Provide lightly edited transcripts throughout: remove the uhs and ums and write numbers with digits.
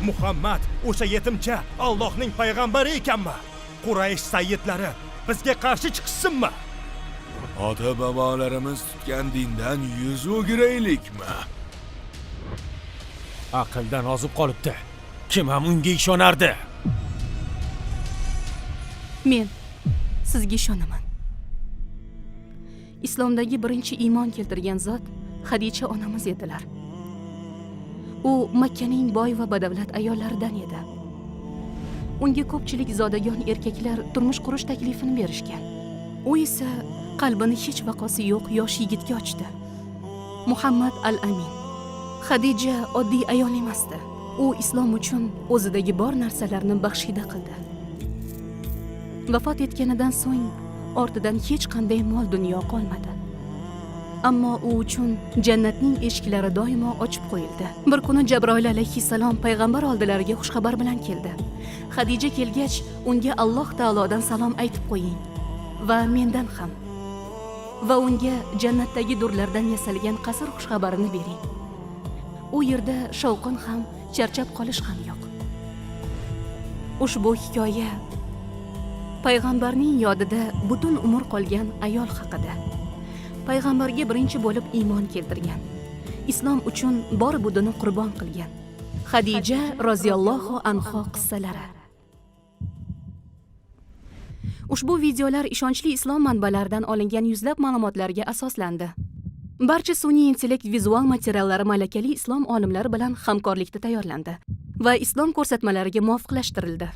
Muhammad o'sha yetimcha Allohning payg'ambari ekanmi? Quraysh sayyidlari bizga qarshi chiqishsinmi? Ota-bobolarimiz tutgan dindan yuz o'giraylikmi? Aqldan ozib qolibdi. Kim ham unga ishonardi? Men sizga ishonaman. Islomdagi birinchi iymon keltirgan zot Xadicha onamiz edilar. U Makkaning boy va badavlat ayollaridan edi. Unga ko'pchilik zodagon erkaklar turmush qurish taklifini berishgan. U esa qalbini hech vaqosi yo'q yosh yigitga ochdi. Muhammad al-Amin. Xadija oddiy ayol emasdi. U islom uchun o'zidagi bor narsalarni baxshida qildi. Vafot etganidan so'ng ortidan hech qanday mol dunyo qolmadi. Ammo u uchun jannatning eshiklari doimo ochib qo'yildi. Bir kuni Jabroil alayhissalom payg'ambar oldilariga xushxabar bilan keldi. Xadija kelgach, unga Alloh taolodan salom aytib qo'ying va mendan ham. Va unga jannatdagi durlardan yasalgan qasr xushxabarini bering. U yerda shovqin ham, charchab qolish ham yo'q. Ushbu hikoya payg'ambarning yodida butun umr qolgan ayol haqida. Payg'ambarga birinchi bo'lib iymon keltirgan, islom uchun bor budini qurbon qilgan Xadija roziyallohu anha qissalari. Ushbu videolar ishonchli islom manbalaridan olingan yuzlab ma'lumotlarga asoslandi. Barcha sun'iy intellekt vizual materiallari malakali islom olimlari bilan hamkorlikda tayyorlandi va islom ko'rsatmalariga muvofiqlashtirildi.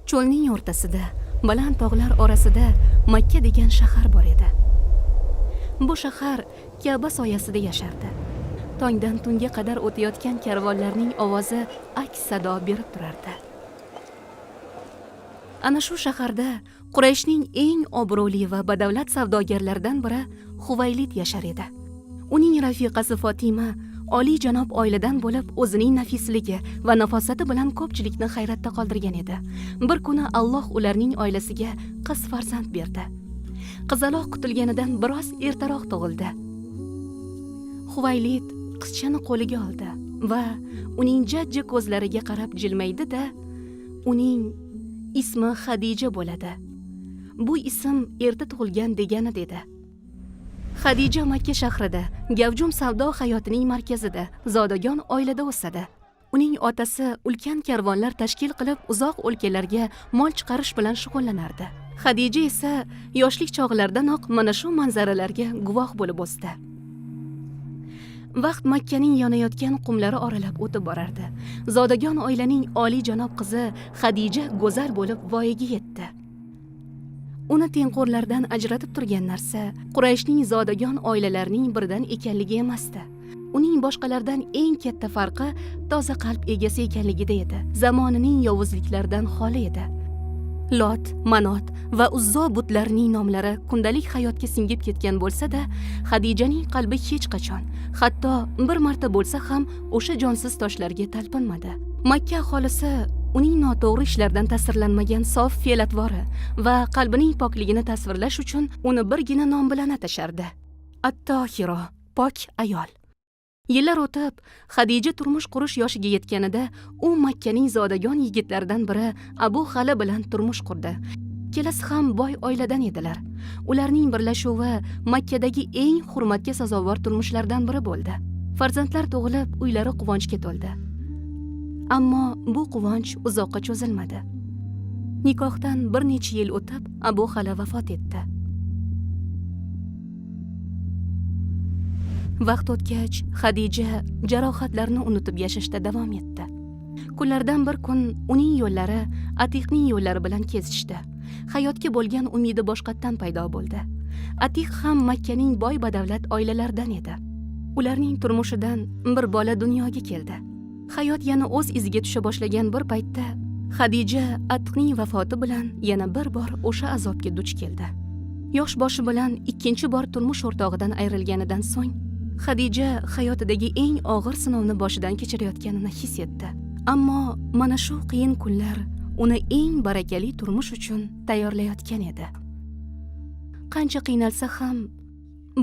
Cho'lning o'rtasida, baland tog'lar orasida Makka degan shahar bor edi. Bu shahar Ka'ba soyasida yashardi. Tongdan tunga qadar o'tayotgan karvonlarning ovozi aks sado berib turardi. Ana shu shaharda Qurayshning eng obro'li va badavlat savdogarlaridan biri Huvaylid yashar edi. Uning rafiqasi Fatima oliy janob oiladan bo'lib, o'zining nafisligi va nafosati bilan ko'pchilikni hayratda qoldirgan edi. Bir kuni Alloh ularning oilasiga qiz farzand berdi. Qizaloq kutilganidan biroz ertaroq tug'ildi. Huvaylid qizchani qo'liga oldi va uning jajji ko'zlariga qarab jilmaydi-da, uning ismi Xadija bo'ladi. Bu ism erta tug'ilgan degani dedi. Xadija Makka shahrida, gavjum savdo hayotining markazida, zodagon oilada o'sadi. Uning otasi ulkan karvonlar tashkil qilib, uzoq o'lkalarga mol chiqarish bilan shug'ullanardi. Xadija esa yoshlik chog'laridanoq mana shu manzaralarga guvoh bo'lib o'sdi. Vaqt Makkaning yonayotgan qumlari oralab o'tib borardi. Zodagon oilaning oliy janob qizi Xadija go'zal bo'lib voyaga yetdi. Uni tengqurlardan ajratib turgan narsa Qurayshning zodagon oilalarining biridan ekanligi emasdi. Uning boshqalardan eng katta farqi toza qalb egasi ekanligida edi. Zamonining yovuzliklaridan xoli edi. Lot, Manot va Uzzo butlarining nomlari kundalik hayotga singib ketgan bo'lsa-da, Xadijaning qalbi hech qachon, hatto bir marta bo'lsa ham o'sha jonsiz toshlarga talpinmadi. Makka aholisi uning noto'g'ri ishlardan ta'sirlanmagan sof fe'l-atvori va qalbining pokligini tasvirlash uchun uni birgina nom bilan atashardi. At-Tohiro, pok ayol. Yillar o'tib, Xadija turmush qurish yoshiga yetganida, u Makkaning zodagon yigitlaridan biri Abu Xala bilan turmush qurdi. Ikkalasi ham boy oiladan edilar. Ularning birlashuvi Makkadagi eng hurmatga sazovor turmushlardan biri bo'ldi. Farzandlar tug'ilib, uylari quvonchga to'ldi. Ammo bu quvonch uzoqqa cho'zilmadi. Nikohdan bir necha yil o'tib, Abu Xala vafot etdi. Vaqt o'tgach, Xadija jarohatlarini unutib yashashda davom etdi. Kunlardan bir kun uning yo'llari Atiqning yo'llari bilan kesishdi. Hayotga bo'lgan umidi boshqatdan paydo bo'ldi. Atiq ham Makkaning boy badavlat oilalaridan edi. Ularning turmushidan bir bola dunyoga keldi. Hayot yana o'z iziga tusha boshlagan bir paytda Xadija Atiqning vafoti bilan yana bir bor o'sha azobga duch keldi. Yosh boshi bilan ikkinchi bor turmush o'rtog'idan ayrilganidan so'ng Xadija hayotidagi eng og'ir sinovni boshidan kechirayotganini his etdi. Ammo mana shu qiyin kunlar uni eng barakali turmush uchun tayyorlayotgan edi. Qancha qiynalsa ham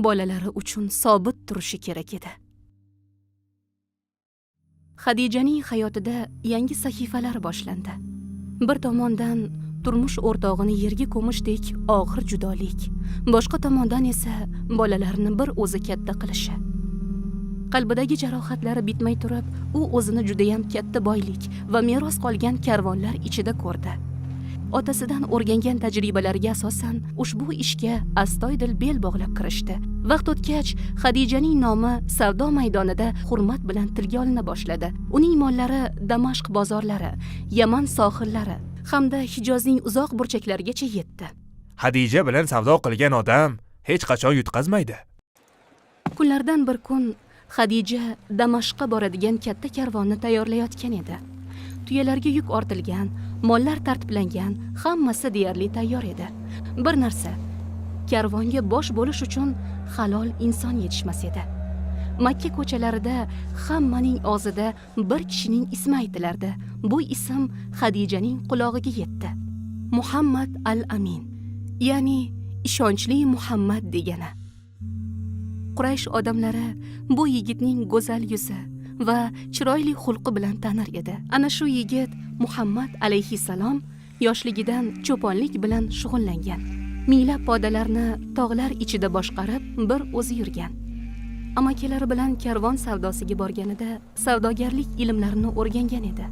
bolalari uchun sobit turishi kerak edi. Hadijaning hayotida yangi sahifalar boshlandi. Bir tomondan turmush o'rtog'ini yerga ko'mishdek og'ir judolik, boshqa tomondan esa bolalarni bir o'zi katta qilishi. Qalbidagi jarohatlari bitmay turib, u o'zini judayam katta boylik va meros qolgan karvonlar ichida ko'rdi. Otasidan o'rgangan tajribalariga asosan ushbu ishga astoydil bel bog'lab kirishdi. Vaqt o'tgach, Hadijaning nomi savdo maydonida hurmat bilan tilga olina boshladi. Uning mollari Damashq bozorlari, Yaman sohillari hamda Hijozning uzoq burchaklarigacha yetdi. Hadija bilan savdo qilgan odam hech qachon yutqazmaydi. Kunlardan bir kun Hadija Damashqqa boradigan katta karvonni tayyorlayotgan edi. Tuyalarga yuk ortilgan, mollar tartiblangan, hammasi deyarli tayyor edi. Bir narsa, karvonga bosh bo'lish uchun halol inson yetishmas edi. Makka ko'chalarida hammaning og'zida bir kishining ismi aytilardi. Bu ism Hadijaning qulog'iga yetdi. Muhammad al-Amin, ya'ni ishonchli Muhammad degani. Quraysh odamlari bu yigitning go'zal yuzi va chiroyli xulqi bilan tanir edi. Ana shu yigit Muhammad alayhissalom yoshligidan cho'ponlik bilan shug'ullangan. Minglab podalarni tog'lar ichida boshqarib bir o'zi yurgan. Amakilari bilan karvon savdosiga borganida savdogarlik ilmlarini o'rgangan edi.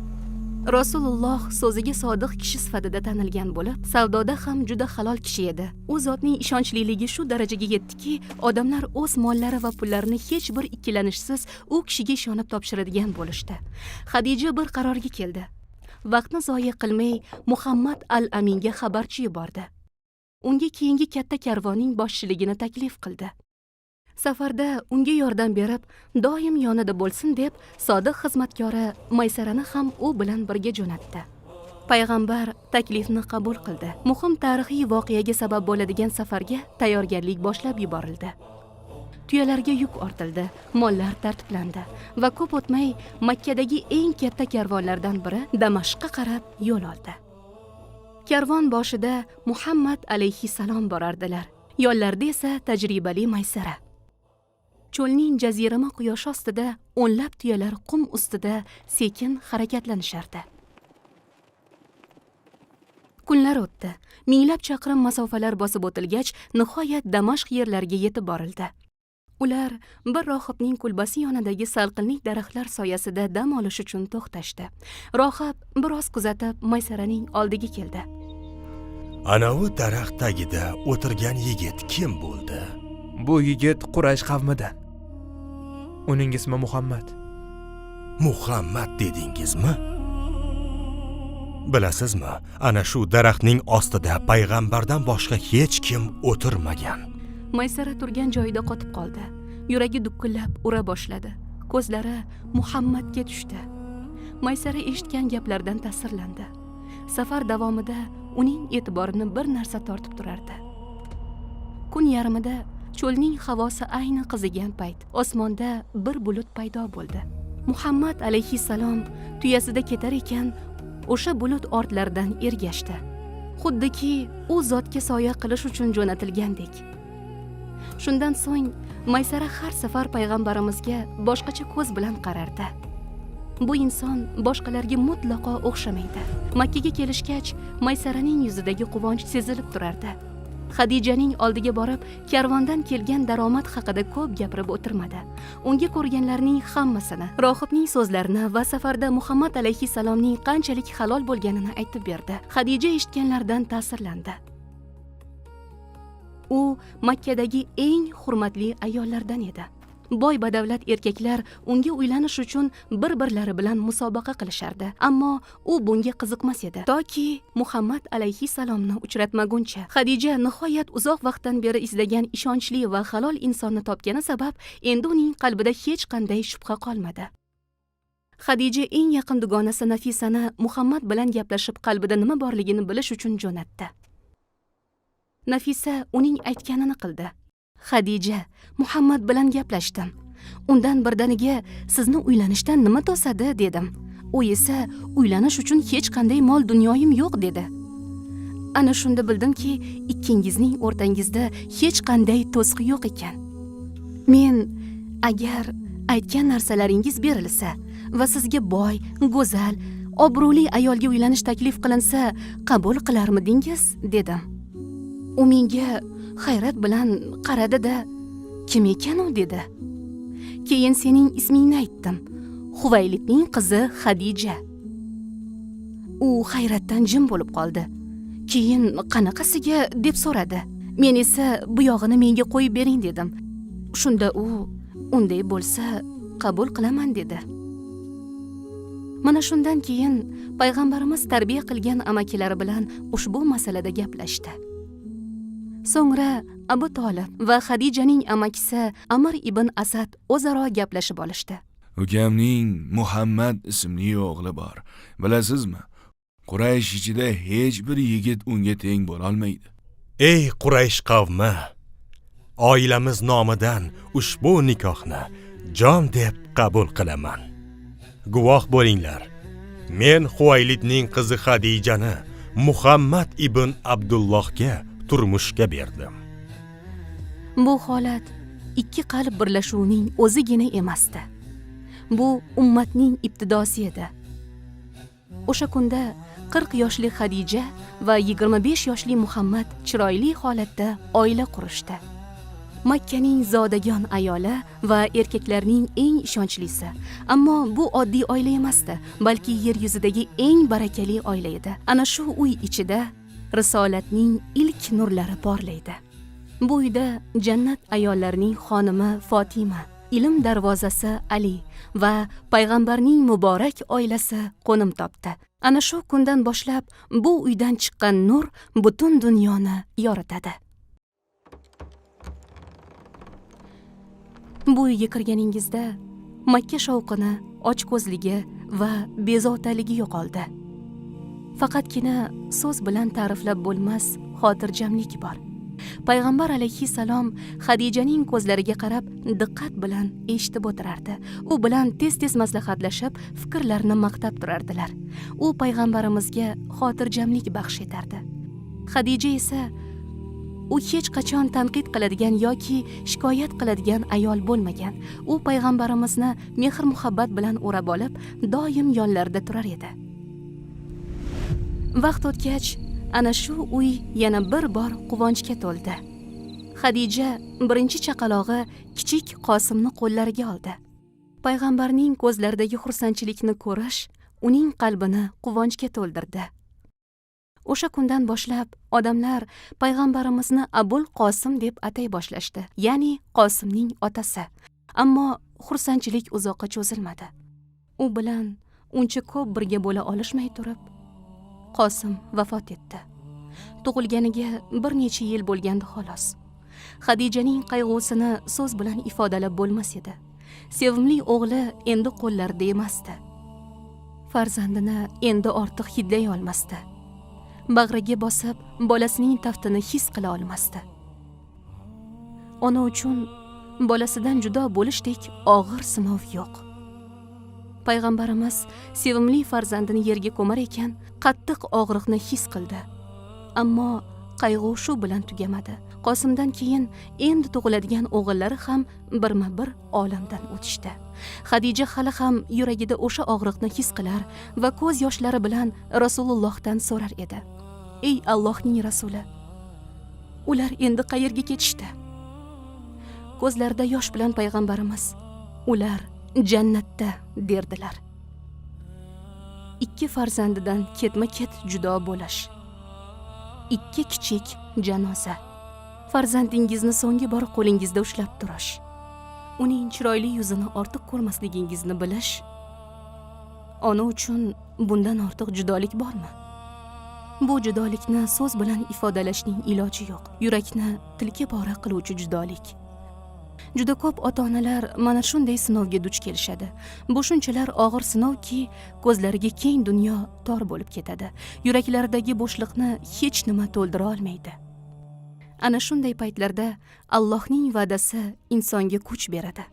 Rasululloh so'ziga sodiq kishi sifatida tanilgan bo'lib, savdoda ham juda halol kishi edi. U zotning ishonchliligi shu darajaga yetdiki, odamlar o'z mollari va pullarini hech bir ikkilanishsiz u kishiga ishonib topshiradigan bo'lishdi. Hadija bir qarorga keldi. Vaqtni zoya qilmay Muhammad al-Aminga xabarchi yubordi. Unga keyingi katta karvonning boshchiligini taklif qildi. Safarda unga yordam berib, doim yonida bo'lsin deb sodiq xizmatkori Maysarani ham u bilan birga jo'natdi. Payg'ambar taklifni qabul qildi. Muhim tarixiy voqeaga sabab bo'ladigan safarga tayyorgarlik boshlab yuborildi. Tuyalarga yuk ortildi, mollar tartiblandi va ko'p o'tmay Makkadagi eng katta karvonlardan biri Damashqqa qarab yo'l oldi. Karvon boshida Muhammad alayhissalom borardilar. Yonlarida esa tajribali Maysara. Cho'lning jazirama quyoshi ostida o'nlab tuyalar qum ustida sekin harakatlanishardi. Kunlar o'tdi. Minglab chaqirim masofalar bosib o'tilgach, nihoyat Damashq yerlariga yetib borildi. Ular bir rohibning kulbasi yonidagi salqinlik daraxtlar soyasida dam olish uchun to'xtashdi. Rohib biroz kuzatib Maysaraning oldiga keldi. Ana u daraxt tagida o'tirgan yigit kim bo'ldi? Bu yigit Quraysh qavmidan. Uning ismi Muhammad. Muhammad dedingizmi? Bilasizmi, ana shu daraxtning ostida payg'ambardan boshqa hech kim o'tirmagan. Maysara turgan joyida qotib qoldi. Yuragi dukkillab ura boshladi. Ko'zlari Muhammadga tushdi. Maysara eshitgan gaplardan ta'sirlandi. Safar davomida uning e'tiborini bir narsa tortib turardi. Kun yarmida cho'lning havosi ayni qizigan payt osmonda bir bulut paydo bo'ldi. Muhammad alayhissalom tuyasida ketar ekan, o'sha bulut ortlaridan ergashdi. Xuddiki u zotga soya qilish uchun jo'natilgandek. Shundan so'ng Maysara har safar payg'ambarimizga boshqacha ko'z bilan qarardi. Bu inson boshqalarga mutlaqo o'xshamaydi. Makkaga kelishgach, Maysaraning yuzidagi quvonch sezilib turardi. Hadijaning oldiga borib, karvondan kelgan daromad haqida ko'p gapirib o'tirmadi. Unga ko'rganlarning hammasini, rohibning so'zlarini va safarda Muhammad alayhissalomning qanchalik halol bo'lganini aytib berdi. Hadija eshitganlardan ta'sirlandi. U Makkadagi eng hurmatli ayollardan edi. Boy badavlat erkaklar unga uylanish uchun bir-birlari bilan musobaqa qilishardi, ammo u bunga qiziqmas edi. Toki Muhammad alayhissalomni uchratmaguncha. Hadija nihoyat uzoq vaqtdan beri izlagan ishonchli va halol insonni topgani sabab endi uning qalbida hech qanday shubha qolmadi. Hadija eng yaqin dugonasi Nafisani Muhammad bilan gaplashib qalbida nima borligini bilish uchun jo'natdi. Nafisa uning aytganini qildi. Hadija, Muhammad bilan gaplashdim. Undan birdaniga sizni uylanishdan nima to'sadi dedim. U esa uylanish uchun hech qanday mol dunyoyim yo'q dedi. Ana shunda bildimki, ikkingizning o'rtangizda hech qanday to'siq yo'q ekan. Men agar aytgan narsalaringiz berilsa va sizga boy, go'zal, obro'li ayolga uylanish taklif qilinsa, qabul qilarmidingiz?" dedim. U menga hayrat bilan qaradi-da, "Kim ekan u?" dedi. Keyin sening ismingni aytdim. Huvaylidning qizi Xadija. U hayratdan jim bo'lib qoldi. Keyin "Qanaqasiga?" deb so'radi. Men esa "Bu yog'ini menga qo'yib bering" dedim. Shunda u "Unday bo'lsa, qabul qilaman" dedi. Mana shundan keyin payg'ambarimiz tarbiya qilgan amakilari bilan ushbu masalada gaplashdi. So'ngra Abu Tolib va Xadijaning amakisi Amr ibn Asad o'zaro gaplashib olishdi. Ukamning Muhammad ismli o'g'li bor. Bilasizmi? Quraysh ichida hech bir yigit unga teng bo'la olmaydi. Ey Quraysh qavmi, oilamiz nomidan ushbu nikohni jon deb qabul qilaman. Guvoh bo'linglar. Men Huvaylidning qizi Xadijani Muhammad ibn Abdullohga turmushga berdim. Bu holat ikki qalb birlashuvining o'zigina emasdi. Bu ummatning ibtidosi edi. O'sha kunda 40 yoshli Xadija va 25 yoshli Muhammad chiroyli holatda oila qurishdi. Makkaning zodagon ayoli va erkaklarning eng ishonchlisi. Ammo bu oddiy oila emasdi, balki yer yuzidagi eng barakali oila edi. Ana shu uy ichida risolatning ilk nurlari porlaydi. Bu uyda jannat ayollarining xonimi Fatima, ilm darvozasi Ali va payg'ambarning muborak oilasi qo'nim topdi. Ana shu kundan boshlab bu uydan chiqqan nur butun dunyoni yoritadi. Bu uyga kirganingizda Makka shovqini, ochko'zligi va bezovtaligi yo'qoldi. Faqatgina so'z bilan ta'riflab bo'lmas xotirjamlik bor. Payg'ambar alayhissalom Xadijaning ko'zlariga qarab diqqat bilan eshitib o'tirardi. U bilan tez-tez maslahatlashib, fikrlarini maqtab turardilar. U payg'ambarimizga xotirjamlik baxsh etardi. Xadija esa u hech qachon tanqid qiladigan yoki shikoyat qiladigan ayol bo'lmagan. U payg'ambarimizni mehr-muhabbat bilan o'rab olib, doim yonlarida turar edi. Vaqt o'tgach, ana shu uy yana bir bor quvonchga to'ldi. Xadija birinchi chaqalog'i kichik Qosimni qo'llariga oldi. Payg'ambarning ko'zlaridagi xursandchilikni ko'rish uning qalbini quvonchga to'ldirdi. O'sha kundan boshlab odamlar payg'ambarimizni Abul Qosim deb atay boshlashdi, ya'ni Qosimning otasi. Ammo xursandchilik uzoqqa cho'zilmadi. U bilan uncha ko'p birga bo'la olishmay turib, Qosim vafot etdi. Tug'ilganiga bir necha yil bo'lgandi xolos. Xadijaning qayg'usini so'z bilan ifodalab bo'lmas edi. Sevimli o'g'li endi qo'llarida emasdi. Farzandini endi ortiq hidlay olmasdi. Bag'riga bosib, bolasining taftini his qila olmasdi. Ona uchun bolasidan judo bo'lishdek og'ir sinov yo'q. Payg'ambarimiz sevimli farzandini yerga ko'mar ekan, qattiq og'riqni his qildi. Ammo qayg'u shu bilan tugamadi. Qosimdan keyin endi tug'iladigan o'g'illari ham birma-bir olamdan o'tishdi. Xadija hali ham yuragida o'sha og'riqni his qilar va ko'z yoshlari bilan Rasulullohdan so'rar edi. Ey Allohning rasuli, ular endi qayerga ketishdi? Ko'zlarida yosh bilan payg'ambarimiz, ular jannatda derdilar. Ikki farzandidan ketma-ket judo bo'lish. Ikki kichik janoza. Farzandingizni so'nggi bor qo'lingizda ushlab turish. Uning chiroyli yuzini ortiq ko'rmasligingizni bilish. Ona uchun bundan ortiq judolik bormi? Bu judolikni so'z bilan ifodalashning iloji yo'q. Yurakni tilka pora qiluvchi judolik. Juda ko'p ota-onalar mana shunday sinovga duch kelishadi. Bu shunchalar og'ir sinovki, ko'zlariga keng dunyo tor bo'lib ketadi. Yuraklaridagi bo'shliqni hech nima to'ldira olmaydi. Ana shunday paytlarda Allohning va'dasi insonga kuch beradi.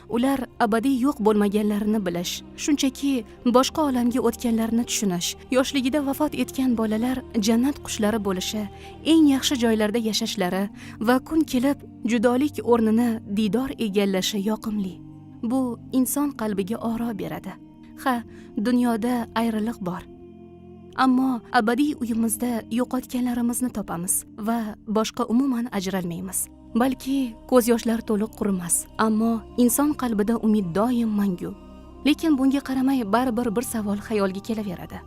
Ular abadiy yo'q bo'lmaganlarini bilish, shunchaki boshqa olamga o'tganlarini tushunish, yoshligida vafot etgan bolalar jannat qushlari bo'lishi, eng yaxshi joylarda yashashlari va kun kelib judolik o'rnini didor egallashi yoqimli. bu inson qalbiga oro beradi. Ha, dunyoda ayriliq bor. Ammo abadiy uyimizda yo'qotganlarimizni topamiz va boshqa umuman ajralmaymiz. Balki ko'z yoshlar to'liq qurimas, ammo inson qalbida umid doim mangu. Lekin bunga qaramay baribir bir savol xayolga kelaveradi.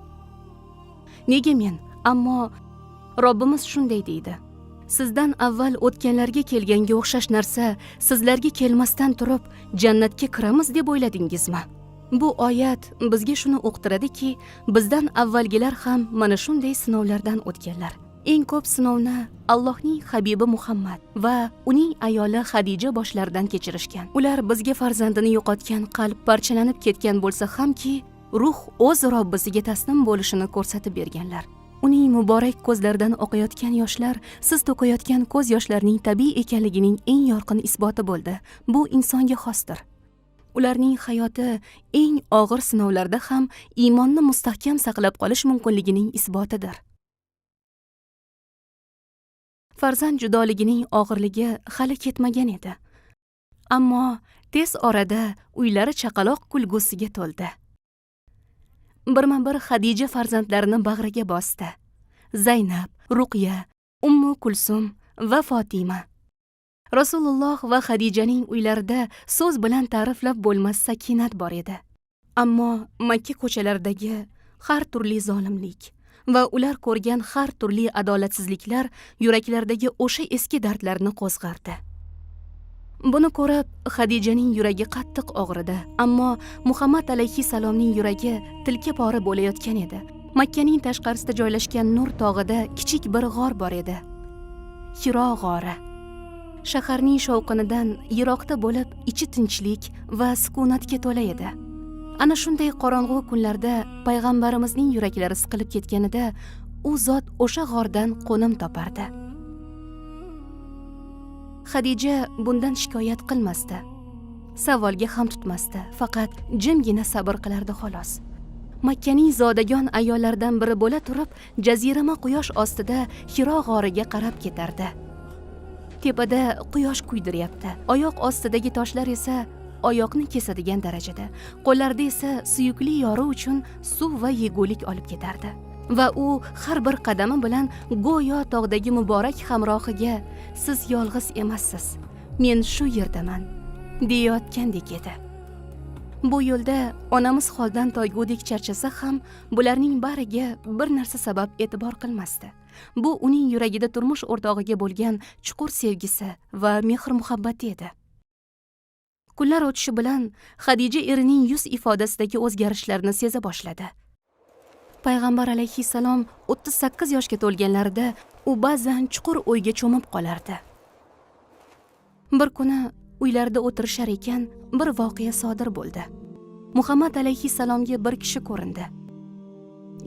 Nega men? Ammo Robbimiz shunday deydi. Sizdan avval o'tganlarga kelganga o'xshash narsa sizlarga kelmasdan turib jannatga kiramiz deb o'yladingizmi? Bu oyat bizga shuni uqtiradiki, bizdan avvalgilar ham mana shunday sinovlardan o'tganlar. Eng ko'p sinovni Allohning habibi Muhammad va uning ayoli Xadija boshlaridan kechirishgan. Ular bizga farzandini yo'qotgan qalb parchalanib ketgan bo'lsa hamki, ruh o'z Robbisiga taslim bo'lishini ko'rsatib berganlar. Uning muborak ko'zlaridan oqayotgan yoshlar siz to'kayotgan ko'z yoshlarining tabiiy ekanligining eng yorqin isboti bo'ldi. Bu insonga xosdir. Ularning hayoti eng og'ir sinovlarda ham iymonni mustahkam saqlab qolish mumkinligining isbotidir. Farzand judoligining og'irligi hali ketmagan edi. Ammo tez orada uylari chaqaloq kulgusiga to'ldi. Birma-bir Xadija farzandlarini bag'riga bosdi. Zaynab, Ruqya, Ummu Kulsum va Fatima. Rasululloh va Xadijaning uylarida so'z bilan ta'riflab bo'lmas sakinat bor edi. Ammo Makka ko'chalaridagi har turli zolimlik va ular ko'rgan har turli adolatsizliklar yuraklardagi o'sha eski dardlarni qo'zg'ardi. Buni ko'rib Xadijaning yuragi qattiq og'ridi, ammo Muhammad alayhisalomning yuragi tilka pora bo'layotgan edi. Makkaning tashqarisida joylashgan Nur tog'ida kichik bir g'or bor edi. Hiro g'ori. Shaharning shovqinidan yiroqda bo'lib, ichi tinchlik va sukunatga to'la edi. Ana shunday qorong'u kunlarda payg'ambarimizning yuraklari siqilib ketganida, u zot o'sha g'ordan qo'nim topardi. Xadija bundan shikoyat qilmasdi. Savolga ham tutmasdi, faqat jimgina sabr qilardi xolos. Makkaning zodagon ayollaridan biri bo'la turib, jazirama quyosh ostida Hiro g'origa qarab ketardi. Tepada quyosh kuydiryapti. Oyoq ostidagi toshlar esa oyoqni kesadigan darajada. Qo'llarida esa suyukli yori uchun suv va yegulik olib ketardi. Va u har bir qadami bilan go'yo tog'dagi muborak hamrohiga siz yolg'iz emassiz, men shu yerdaman deyotgandek edi. Bu yo'lda onamiz holdan toygudek charchasa ham bularning bariga bir narsa sabab e'tibor qilmasdi. Bu uning yuragida turmush o'rtog'iga bo'lgan chuqur sevgisi va mehr-muhabbati edi. Kunlar o'tishi bilan Xadija erining yuz ifodasidagi o'zgarishlarni seza boshladi. Payg'ambar alayhissalom 38 yoshga to'lganlarida u ba'zan chuqur o'yga cho'mib qolardi. Bir kuni uylarida o'tirishar ekan, bir voqea sodir bo'ldi. Muhammad alayhissalomga bir kishi ko'rindi.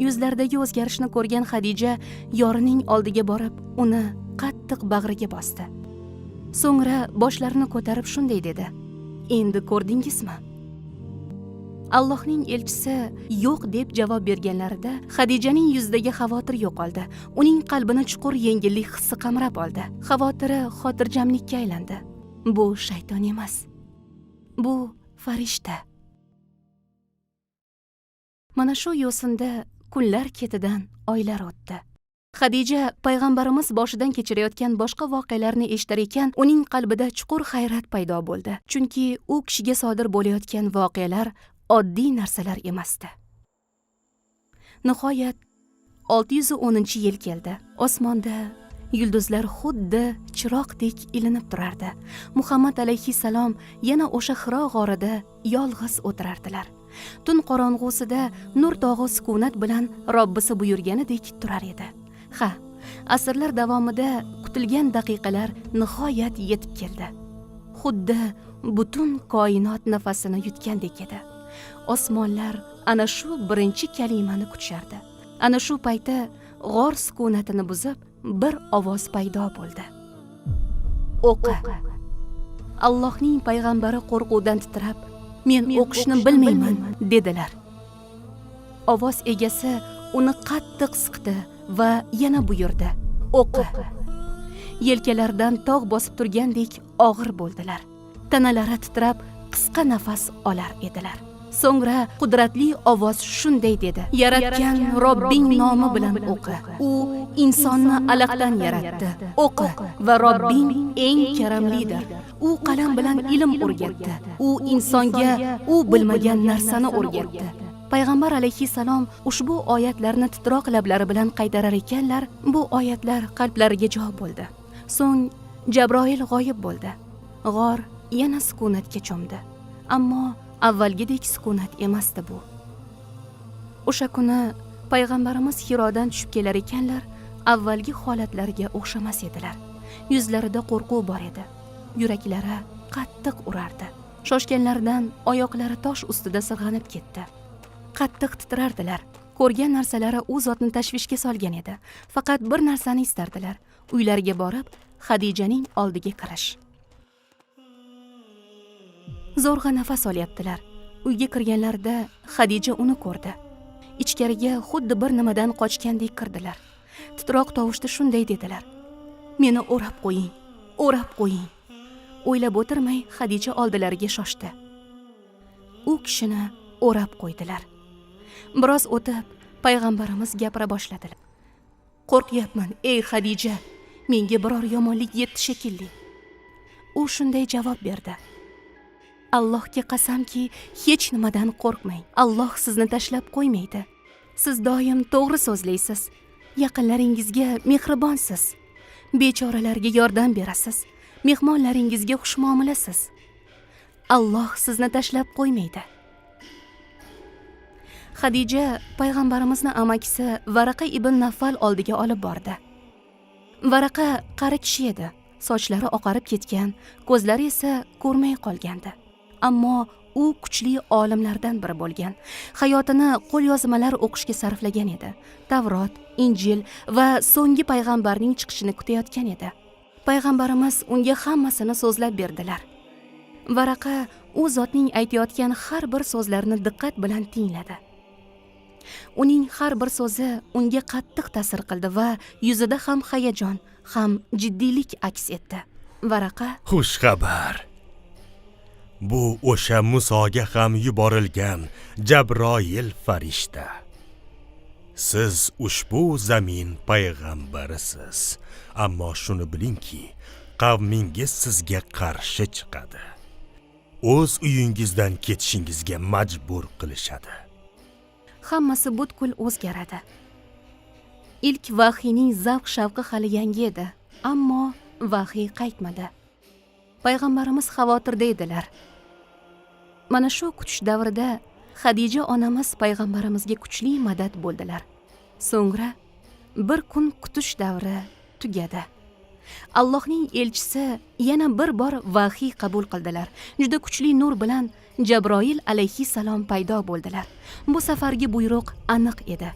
Yuzlaridagi o'zgarishni ko'rgan Xadija yorining oldiga borib, uni qattiq bag'riga bosdi. So'ngra boshlarini ko'tarib shunday dedi: "Endi ko'rdingizmi?" Allohning elchisi yo'q deb javob berganlarida Xadijaning yuzidagi xavotir yo'qoldi. Uning qalbini chuqur yengillik hissi qamrab oldi. Xavotiri xotirjamlikka aylandi. Bu shayton emas. Bu farishta. Mana shu yo'sinda kunlar ketidan oylar o'tdi. Xadija payg'ambarimiz boshidan kechirayotgan boshqa voqealarni eshitar ekan, uning qalbida chuqur hayrat paydo bo'ldi. Chunki u kishiga sodir bo'layotgan voqealar oddiy narsalar emasdi. Nihoyat 610-yil keldi. Osmonda yulduzlar xuddi chiroqdek ilinib turardi. Muhammad alayhissalom yana o'sha Hiro g'orida yolg'iz o'tirardilar. Tun qorong'usida Nur tog'i sukunat bilan Robbisi buyurganidek turar edi. Ha, asrlar davomida kutilgan daqiqalar nihoyat yetib keldi. Xuddi butun koinot nafasini yutgandek edi. Osmonlar ana shu birinchi kalimani kutishardi. Ana shu paytda g'or sukunatini buzib bir ovoz paydo bo'ldi. O'qi. Allohning payg'ambari qo'rquvdan titrab, "Men o'qishni bilmayman" dedilar. Ovoz egasi uni qattiq siqdi va yana buyurdi: "O'qi." Yelkalaridan tog' bosib turgandek og'ir bo'ldilar. Tanalari titrab, qisqa nafas olar edilar. So'ngra qudratli ovoz shunday dedi: Yaratgan Robbing nomi bilan o'qi. U insonni alaqdan yaratdi. O'qi va Robbing eng karamlidir. U qalam bilan ilm o'rgatdi. U insonga u bilmagan narsani o'rgatdi. Payg'ambar alayhissalom ushbu oyatlarni titroq lablari bilan qaytarar ekanlar, bu oyatlar qalblariga jo bo'ldi. So'ng Jabroil g'oyib bo'ldi. G'or yana sukunatga cho'mdi. Ammo avvalgidek sukunat emasdi bu. O'sha kuni payg'ambarimiz Hirodan tushib kelar ekanlar, avvalgi holatlariga o'xshamas edilar. Yuzlarida qo'rquv bor edi. Yuraklari qattiq urardi. Shoshganlardan oyoqlari tosh ustida sirg'anib ketdi. Qattiq titrardilar. Ko'rgan narsalari u zotni tashvishga solgan edi. Faqat bir narsani istardilar: uylariga borib, Xadijaning oldiga kirish. Zo'rg'a nafas olyaptilar. Uyga kirganlarida Xadija uni ko'rdi. Ichkariga xuddi bir nimadan qochgandek kirdilar. Titroq tovushda shunday dedilar: "Meni o'rab qo'ying, o'rab qo'ying." O'ylab o'tirmay Xadija oldilariga shoshdi. U kishini o'rab qo'ydilar. Biroz o'tib payg'ambarimiz gapira boshladilar. "Qo'rqyapman, ey Xadija, menga biror yomonlik yetdi shekilli." U shunday javob berdi: "Allohga qasamki, hech nimadan qo'rqmang. Alloh sizni tashlab qo'ymaydi. Siz doim to'g'ri so'zlaysiz. Yaqinlaringizga mehribonsiz. Bechoralarga yordam berasiz. Mehmonlaringizga xushmuomalasiz. Alloh sizni tashlab qo'ymaydi." Xadija payg'ambarimizni amakisi Varaqa ibn Naffal oldiga olib bordi. Varaqa qari kishi edi. Sochlari oqarib ketgan, ko'zlari esa ko'rmay qolgandi. Ammo u kuchli olimlardan biri bo'lgan. Hayotini qo'lyozmalar o'qishga sarflagan edi. Tavrot, Injil va so'nggi payg'ambarning chiqishini kutayotgan edi. Payg'ambarimiz unga hammasini so'zlab berdilar. Varaqa u zotning aytayotgan har bir so'zlarini diqqat bilan tingladi. Uning har bir so'zi unga qattiq ta'sir qildi va yuzida ham hayajon, ham jiddiylik aks etdi. Varaqa: Xush xabar. Bu o'sha Musoga ham yuborilgan Jabroil farishta. Siz ushbu zamin payg'ambarisiz. Ammo shuni bilingki, qavmingiz sizga qarshi chiqadi. O'z uyingizdan ketishingizga majbur qilishadi. Hammasi butkul o'zgaradi. Ilk vahiyning zavq-shavqi hali yangi edi, ammo vahiy qaytmadi. Payg'ambarimiz xavotirda edilar. Mana shu kutish davrida Xadija onamiz payg'ambarimizga kuchli madad bo'ldilar. So'ngra bir kun kutish davri tugadi. Allohning elchisi yana bir bor vahiy qabul qildilar. Juda kuchli nur bilan Jabroil alayhissalom paydo bo'ldilar. Bu safargi buyruq aniq edi.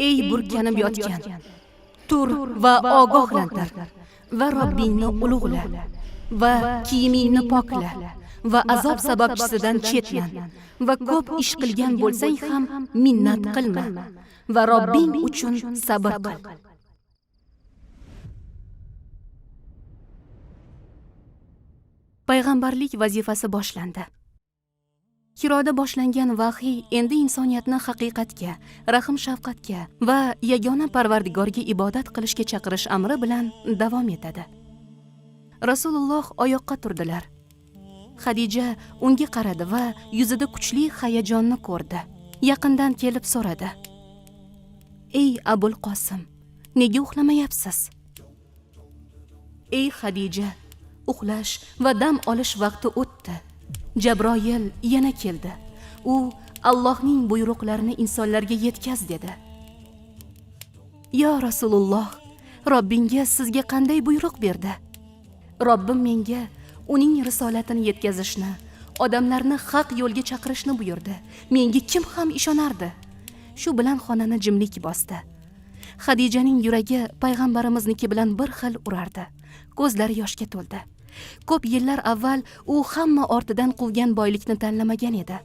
Ey burkanib yotgan, tur va ogohlantir va Robbingni ulug'la va kiyimingni pokla va azob sababchisidan chetlan va ko'p ish qilgan bo'lsang ham minnat qilma va Robbing uchun sabr qil. Payg'ambarlik vazifasi boshlandi. Hiroda boshlangan vahiy endi insoniyatni haqiqatga, rahm-shafqatga va yagona Parvardigorga ibodat qilishga chaqirish amri bilan davom etadi. Rasululloh oyoqqa turdilar. Xadija unga qaradi va yuzida kuchli hayajonni ko'rdi. Yaqindan kelib so'radi: "Ey Abul Qosim, nega uxlamayapsiz?" "Ey Xadija, uxlash va dam olish vaqti o'tdi. Jabroil yana keldi. U Allohning buyruqlarini insonlarga yetkaz dedi." "Ya Rasululloh, Robbingiz sizga qanday buyruq berdi?" "Robbim menga uning risolatini yetkazishni, odamlarni haq yo'lga chaqirishni buyurdi. Menga kim ham ishonardi?" Shu bilan xonani jimlik bosdi. Xadijaning yuragi payg'ambarimizniki bilan bir xil urardi. Ko'zlari yoshga to'ldi. Ko'p yillar avval u hamma ortidan quvgan boylikni tanlamagan edi.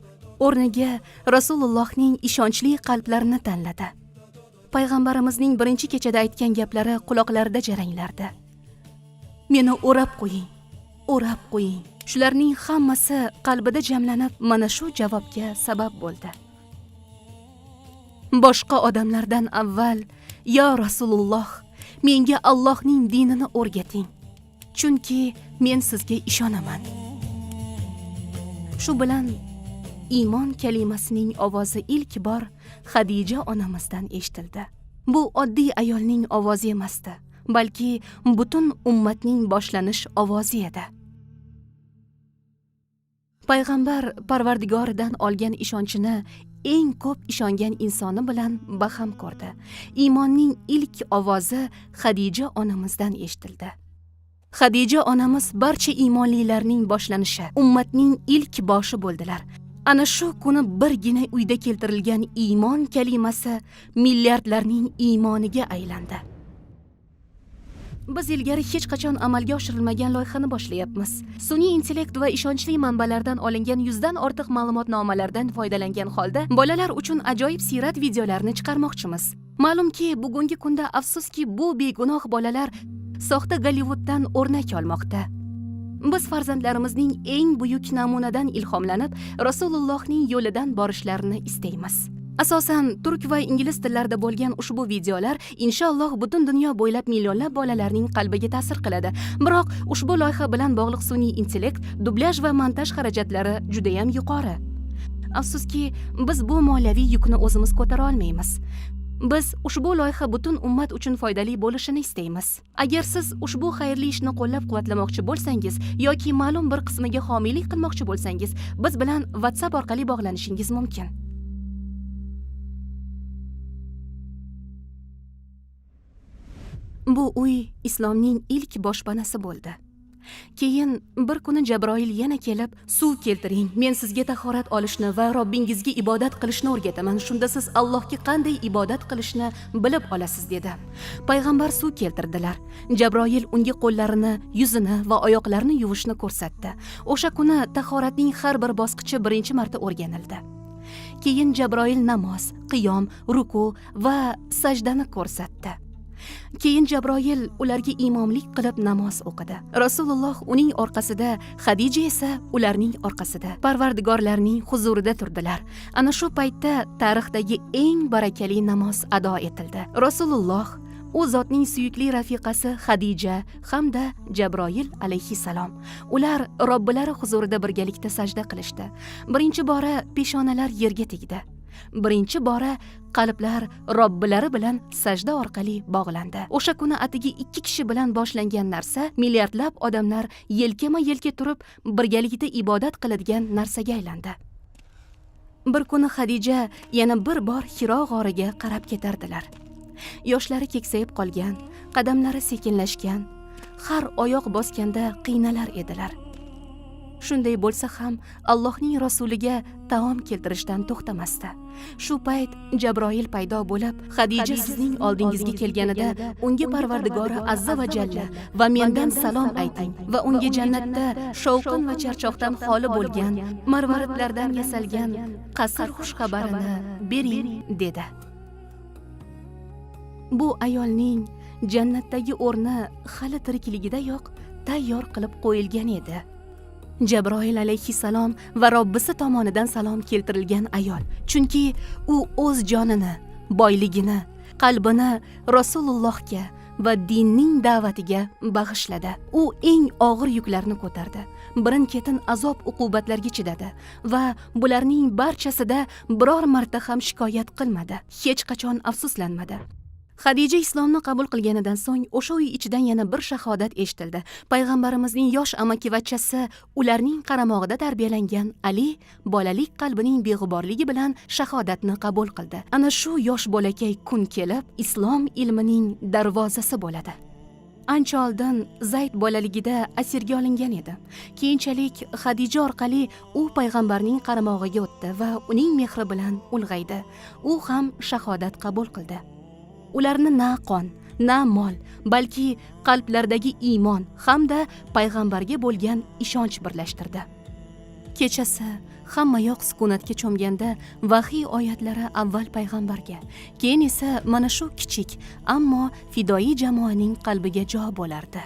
O'rniga Rasulullohning ishonchli qalblarini tanladi. Payg'ambarimizning birinchi kechada aytgan gaplari quloqlarida jaranglardi. "Meni o'rab qo'ying, o'rab qo'ying." Shularning hammasi qalbida jamlanib, mana shu javobga sabab bo'ldi. Boshqa odamlardan avval, "Ya Rasululloh, menga Allohning dinini o'rgating, chunki men sizga ishonaman." Shu bilan iymon kalimasining ovozi ilk bor Xadija onamizdan eshitildi. Bu oddiy ayolning ovozi emasdi, balki butun ummatning boshlanish ovozi edi. Payg'ambar Parvardigoridan olgan ishonchini eng ko'p ishongan insoni bilan baham ko'rdi. Iymonning ilk ovozi Xadija onamizdan eshitildi. Xadija onamiz barcha iymonlilarning boshlanishi, ummatning ilk boshi bo'ldilar. Ana shu kuni birgina uyda keltirilgan iymon kalimasi milliardlarning iymoniga aylandi. Biz ilgari hech qachon amalga oshirilmagan loyihani boshlayapmiz. Sun'iy intellekt va ishonchli manbalardan olingan 100 dan ortiq ma'lumotnomalardan foydalangan holda bolalar uchun ajoyib siyrat videolarini chiqarmoqchimiz. Ma'lumki, bugungi kunda afsuski bu begunoh bolalar soxta Gollivuddan o'rnak olmoqda. Biz farzandlarimizning eng buyuk namunadan ilhomlanib, Rasulullohning yo'lidan borishlarini istaymiz. Asosan turk va ingliz tillarida bo'lgan ushbu videolar inshaalloh butun dunyo bo'ylab millionlab bolalarning qalbiga ta'sir qiladi. Biroq ushbu loyiha bilan bog'liq sun'iy intellekt, dublyaj va montaj xarajatlari juda ham yuqori. Afsuski, biz bu moliyaviy yukni o'zimiz ko'tara olmaymiz. Biz ushbu loyiha butun ummat uchun foydali bo'lishini istaymiz. Agar siz ushbu xayrli ishni qo'llab-quvvatlamoqchi bo'lsangiz yoki ma'lum bir qismiga homiylik qilmoqchi bo'lsangiz, biz bilan WhatsApp orqali bog'lanishingiz mumkin. Bu uy islomning ilk boshpanasi bo'ldi. Keyin bir kuni Jabroil yana kelib, "Suv keltiring, men sizga tahorat olishni va Robbingizga ibodat qilishni o'rgataman. Shunda siz Allohga qanday ibodat qilishni bilib olasiz" dedi. Payg'ambar suv keltirdilar. Jabroil unga qo'llarini, yuzini va oyoqlarini yuvishni ko'rsatdi. O'sha kuni tahoratning har bir bosqichi birinchi marta o'rganildi. Keyin Jabroil namoz, qiyom, ruku va sajdani ko'rsatdi. Keyin Jabroil ularga imomlik qilib namoz o'qidi. Rasululloh uning orqasida, Xadija esa ularning orqasida Parvardigorlarning huzurida turdilar. Ana shu paytda tarixdagi eng barakali namoz ado etildi. Rasululloh, u zotning suyukli rafiqasi Xadija hamda Jabroil alayhissalom. Ular Robbilari huzurida birgalikda sajda qilishdi. Birinchi bora peshonalar yerga tegdi. Birinchi bora qalblar Robbilari bilan sajda orqali bog'landi. O'sha kuni atigi 2 kishi bilan boshlangan narsa milliardlab odamlar yelkama-yelka turib birgalikda ibodat qiladigan narsaga aylandi. Bir kuni Xadija yana bir bor Hiro g'origa qarab ketardilar. Yoshlari keksayib qolgan, qadamlari sekinlashgan, har oyoq bosganda qiynalar edilar. Shunday bo'lsa ham Allohning rasuliga taom keltirishdan to'xtamasdi. Shu payt Jabroil paydo bo'lib, Xadija sizning oldingizga kelganida unga Parvardigori Azza va Jalla va mendan salom ayting va unga jannatda shovqin va charchoqdan xoli bo'lgan, marvaridlardan yasalgan qasr xushxabarini bering dedi. Bu ayolning jannatdagi o'rni hali tirikligidayoq tayyor qilib qo'yilgan edi. Jabroil alayhissalom va Robbisi tomonidan salom keltirilgan ayol. Chunki u o'z jonini, boyligini, qalbini Rasulullohga va dinning da'vatiga bag'ishladi. U eng og'ir yuklarni ko'tardi. Birin-ketin azob uqubatlarga chidadi va bularning barchasida biror marta ham shikoyat qilmadi. Hech qachon afsuslanmadi. Xadija islomni qabul qilganidan so'ng o'sha uy ichidan yana bir shahodat eshitildi. Payg'ambarimizning yosh amakivachchasi, ularning qaramog'ida tarbiyalangan Ali bolalik qalbining beg'uborligi bilan shahodatni qabul qildi. Ana shu yosh bolakay kun kelib islom ilmining darvozasi bo'ladi. Ancha oldin Zayd bolaligida asirga olingan edi. Keyinchalik Xadija orqali u payg'ambarning qaramog'iga o'tdi va uning mehri bilan ulg'aydi. U ham shahodat qabul qildi. Ularni na qon, na mol, balki qalblaridagi iymon hamda payg'ambarga bo'lgan ishonch birlashtirdi. Kechasi hamma yoq sukunatga cho'mganda vahiy oyatlari avval payg'ambarga, keyin esa mana shu kichik, ammo fidoyi jamoaning qalbiga jo bo'lardi.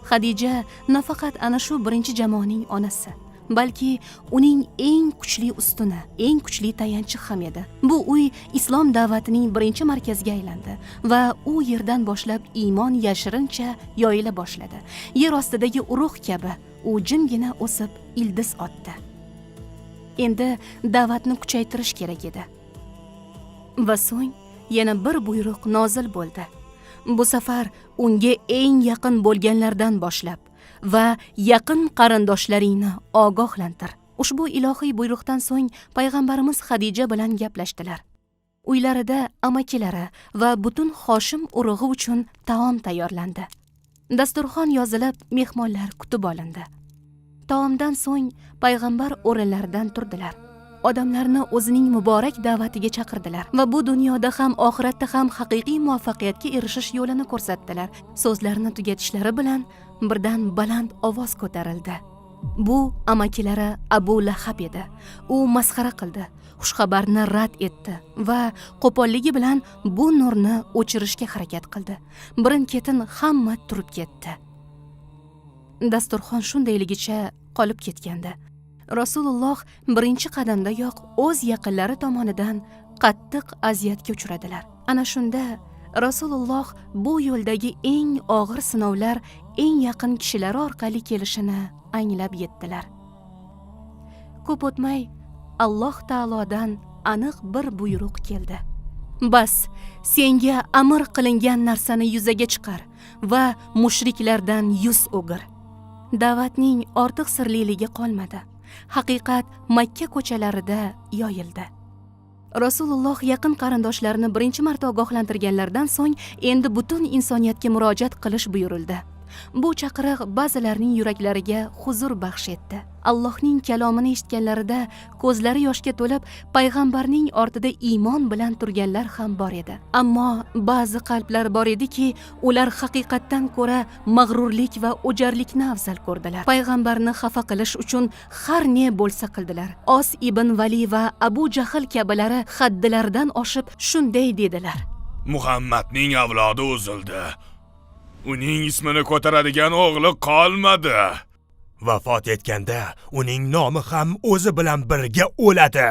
Xadija nafaqat ana shu birinchi jamoaning onasi, balki uning eng kuchli ustuni, eng kuchli tayanchi ham edi. Bu uy islom da'vatining birinchi markaziga aylandi va u yerdan boshlab iymon yashirincha yoyila boshladi. Yer ostidagi urug' kabi u jimgina o'sib ildiz otdi. Endi da'vatni kuchaytirish kerak edi. Va so'ng yana bir buyruq nozil bo'ldi. Bu safar unga eng yaqin bo'lganlardan boshlab va yaqin qarindoshlaringni ogohlantir. Ushbu ilohiy buyruqdan so'ng payg'ambarimiz Xadija bilan gaplashdilar. Uylarida amakilari va butun Hoshim urug'i uchun taom tayyorlandi. Dasturxon yozilib, mehmonlar kutib olindi. Taomdan so'ng payg'ambar o'rinlaridan turdilar. Odamlarni o'zining muborak da'vatiga chaqirdilar va bu dunyoda ham oxiratda ham haqiqiy muvaffaqiyatga erishish yo'lini ko'rsatdilar. So'zlarini tugatishlari bilan birdan baland ovoz ko'tarildi. Bu amakilari Abu Lahab edi. U masxara qildi, xushxabarni rad etdi va qo'polligi bilan bu nurni o'chirishga harakat qildi. Birin-ketin hamma turib ketdi. Dasturxon shundayligicha qolib ketgandi. Rasululloh birinchi qadamdayoq o'z yaqinlari tomonidan qattiq aziyatga uchradilar. Ana shunda Rasululloh bu yo'ldagi eng og'ir sinovlar eng yaqin kishilari orqali kelishini anglab yetdilar. Ko'p o'tmay Alloh taolodan aniq bir buyruq keldi. Bas, senga amr qilingan narsani yuzaga chiqar va mushriklardan yuz o'gir. Da'vatning ortiq sirliligi qolmadi. Haqiqat Makka ko'chalarida yoyildi. Rasululloh yaqin qarindoshlarini birinchi marta ogohlantirganlardan so'ng endi butun insoniyatga murojaat qilish buyurildi. Bu chaqiriq ba'zilarning yuraklariga huzur baxsh etdi. Allohning kalomini eshitganlarida ko'zlari yoshga to'lib, payg'ambarning ortida iymon bilan turganlar ham bor edi. Ammo ba'zi qalblar bor ediki, ular haqiqatdan ko'ra mag'rurlik va o'jarlikni afzal ko'rdilar. Payg'ambarni xafa qilish uchun har ne bo'lsa qildilar. Os ibn Vali va Abu Jahl kabilari haddilaridan oshib shunday dedilar: Muhammadning avlodi uzildi. Uning ismini ko'taradigan o'g'li qolmadi. Vafot etganda uning nomi ham o'zi bilan birga o'ladi.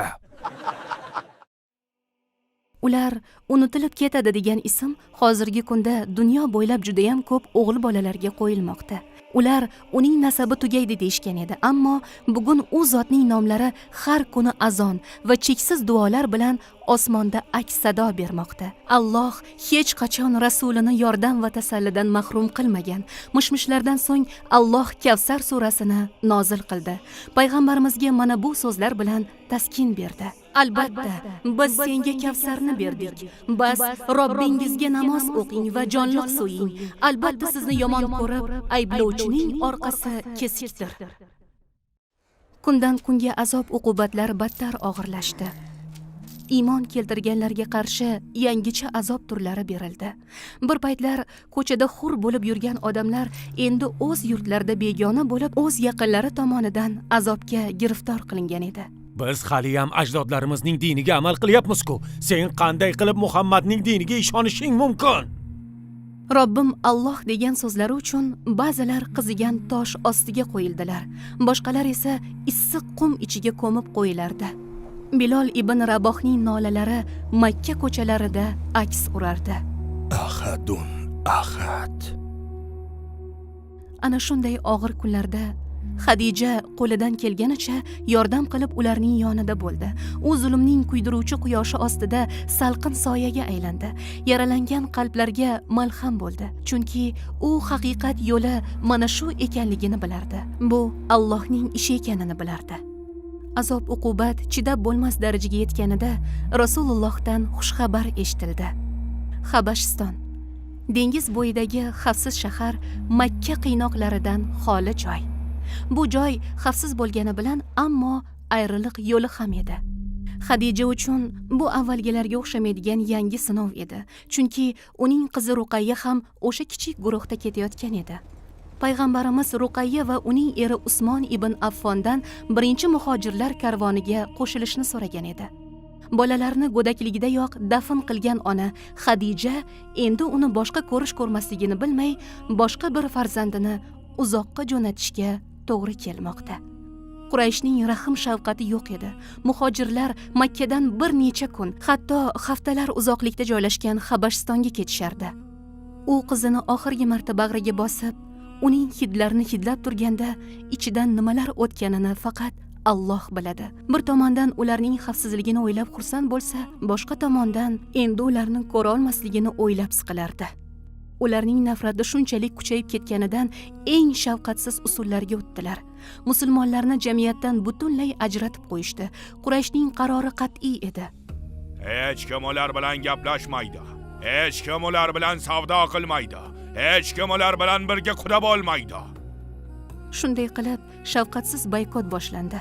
Ular unutilib ketadi degan ism hozirgi kunda dunyo bo'ylab juda ham ko'p o'g'il bolalarga qo'yilmoqda. Ular uning nasabi tugaydi deyishgan edi, ammo bugun u zotning nomlari har kuni azon va cheksiz duolar bilan osmonda aks sado bermoqda. Alloh hech qachon rasulini yordam va tasallidan mahrum qilmagan. Mishmishlardan so'ng Alloh Kavsar surasini nozil qildi. Payg'ambarimizga mana bu so'zlar bilan taskin berdi. Albatta, biz senga Kavsarni berdik. Bas, Robbingizga namoz o'qing va jonliq so'ying. Albatta sizni yomon ko'rib, ayblovchining orqasi kesikdir. Kundan kunga azob uqubatlar battar og'irlashdi. Iymon keltirganlarga qarshi yangicha azob turlari berildi. Bir paytlar ko'chada hur bo'lib yurgan odamlar endi o'z yurtlarida begona bo'lib, o'z yaqinlari tomonidan azobga giriftor qilingan edi. Biz hali ham ajdodlarimizning diniga amal qilyapmiz-ku. Sen qanday qilib Muhammadning diniga ishonishing mumkin? Robbim Alloh degan so'zlari uchun ba'zilar qizigan tosh ostiga qo'yildilar. Boshqalar esa issiq qum ichiga ko'mib qo'yilardi. Bilol ibn Rabohning nolalari Makka ko'chalarida aks urardi. Ahadun ahad. Ana shunday og'ir kunlarda Xadija qo'lidan kelganicha yordam qilib ularning yonida bo'ldi. U zulmning kuydiruvchi quyoshi ostida salqin soyaga aylandi. Yaralangan qalblarga malham bo'ldi. Chunki u haqiqat yo'li mana shu ekanligini bilardi. Bu Allohning ishi ekanini bilardi. Azob uqubat chidab bo'lmas darajaga yetganida Rasulullohdan xushxabar eshitildi. Habashiston, dengiz bo'yidagi xavfsiz shahar, Makka qiynoqlaridan xoli joy. Bu joy xavfsiz bo'lgani bilan ammo ayriliq yo'li ham edi. Xadija uchun bu avvalgilarga o'xshamaydigan yangi sinov edi. Chunki uning qizi Ruqayya ham o'sha kichik guruhda ketayotgan edi. Payg'ambarimiz Ruqayya va uning eri Usmon ibn Affondan birinchi muhojirlar karvoniga qo'shilishni so'ragan edi. Bolalarni go'dakligidayoq dafn qilgan ona Xadija endi uni boshqa ko'rish ko'rmasligini bilmay, boshqa bir farzandini uzoqqa jo'natishga to'g'ri kelmoqda. Qurayshning rahm shafqati yo'q edi. Muhojirlar Makkadan bir necha kun, hatto haftalar uzoqlikda joylashgan Habashistonga ketishardi. U qizini oxirgi marta bag'riga bosib, uning hidlarini hidlab turganda ichidan nimalar o'tganini faqat Alloh biladi. Bir tomondan ularning xavfsizligini o'ylab xursand bo'lsa, boshqa tomondan endi ularni ko'ra olmasligini o'ylab siqilardi. Ularning nafrati shunchalik kuchayib ketganidan eng shafqatsiz usullarga o'tdilar. Musulmonlarni jamiyatdan butunlay ajratib qo'yishdi. Qurayshning qarori qat'iy edi. Hech kim ular bilan gaplashmaydi. Hech kim ular bilan savdo qilmaydi. Hech kim ular bilan birga qurab olmaydi. Shunday qilib, shafqatsiz boykot boshlandi.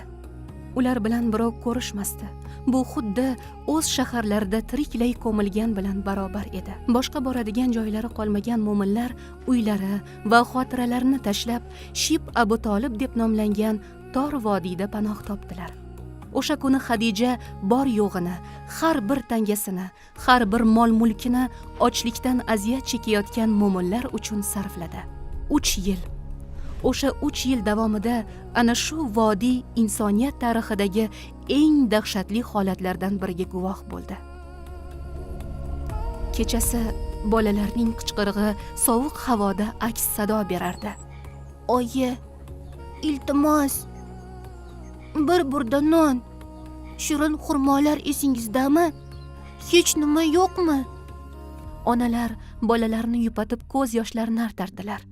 Ular bilan birov ko'rishmasdi. Bu xuddi o'z shaharlarida tiriklay ko'milgan bilan barobar edi. Boshqa boradigan joylari qolmagan mo'minlar uylari va xotiralarini tashlab, Shib Abu Tolib deb nomlangan tor vodiyda panoh topdilar. O'sha kuni Xadija bor yo'g'ini, har bir tangasini, har bir mol-mulkini ochlikdan aziyat chekayotgan mo'minlar uchun sarfladi. 3 yil. O'sha 3 yil davomida ana shu vodiy insoniyat tarixidagi eng dahshatli holatlardan biriga guvoh bo'ldi. Kechasi bolalarning qichqirig'i sovuq havoda aks sado berardi. Oyi, iltimos, bir burda non, shirin xurmolar esingizdami? Hech nima yo'qmi? Onalar bolalarini yupatib ko'z yoshlarini artardilar.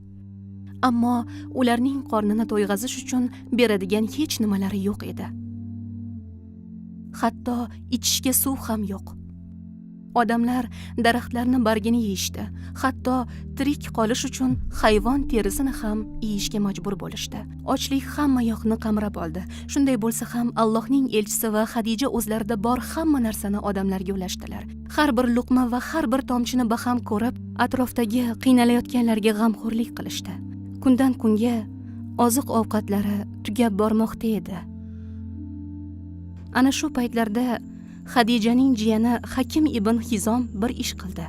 Ammo ularning qornini to'yg'azish uchun beradigan hech nimalari yo'q edi. Hatto ichishga suv ham yo'q. Odamlar daraxtlarni bargini yeyishdi. Hatto tirik qolish uchun hayvon terisini ham yeyishga majbur bo'lishdi. Ochlik hamma yoqni qamrab oldi. Shunday bo'lsa ham Allohning elchisi va Xadija o'zlarida bor hamma narsani odamlarga ulashdilar. Har bir luqma va har bir tomchini baham ko'rib, atrofdagi qiynalayotganlarga g'amxo'rlik qilishdi. Kundan kunga oziq-ovqatlari tugab bormoqda edi. Ana shu paytlarda Xadijaning jiyani Hakim ibn Hizom bir ish qildi.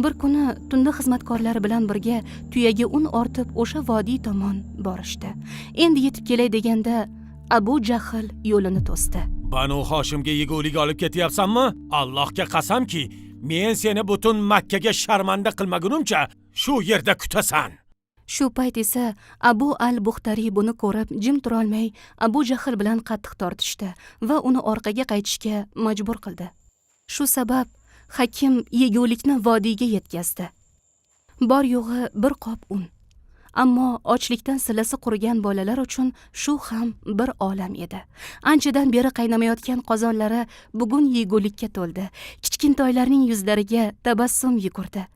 Bir kuni tunda xizmatkorlari bilan birga tuyaga un ortib o'sha vodiy tomon borishdi. Endi yetib kelay deganda Abu Jahl yo'lini to'sdi. Banu Hoshimga yegulik olib ketyapsanmi? Allohga qasamki, men seni butun Makkaga sharmanda qilmagunimcha shu yerda kutasan. Shu payt esa Abu al-Buxtari buni ko'rib jim turolmay Abu Jahl bilan qattiq tortishdi va uni orqaga qaytishga majbur qildi. Shu sabab Hakim yegulikni vodiyga yetkazdi. Bor yo'g'i bir qop un. Ammo ochlikdan silasi qurigan bolalar uchun shu ham bir olam edi. Anchadan beri qaynamayotgan qozonlari bugun yegulikka to'ldi. Kichkintoylarning yuzlariga tabassum yugurdi.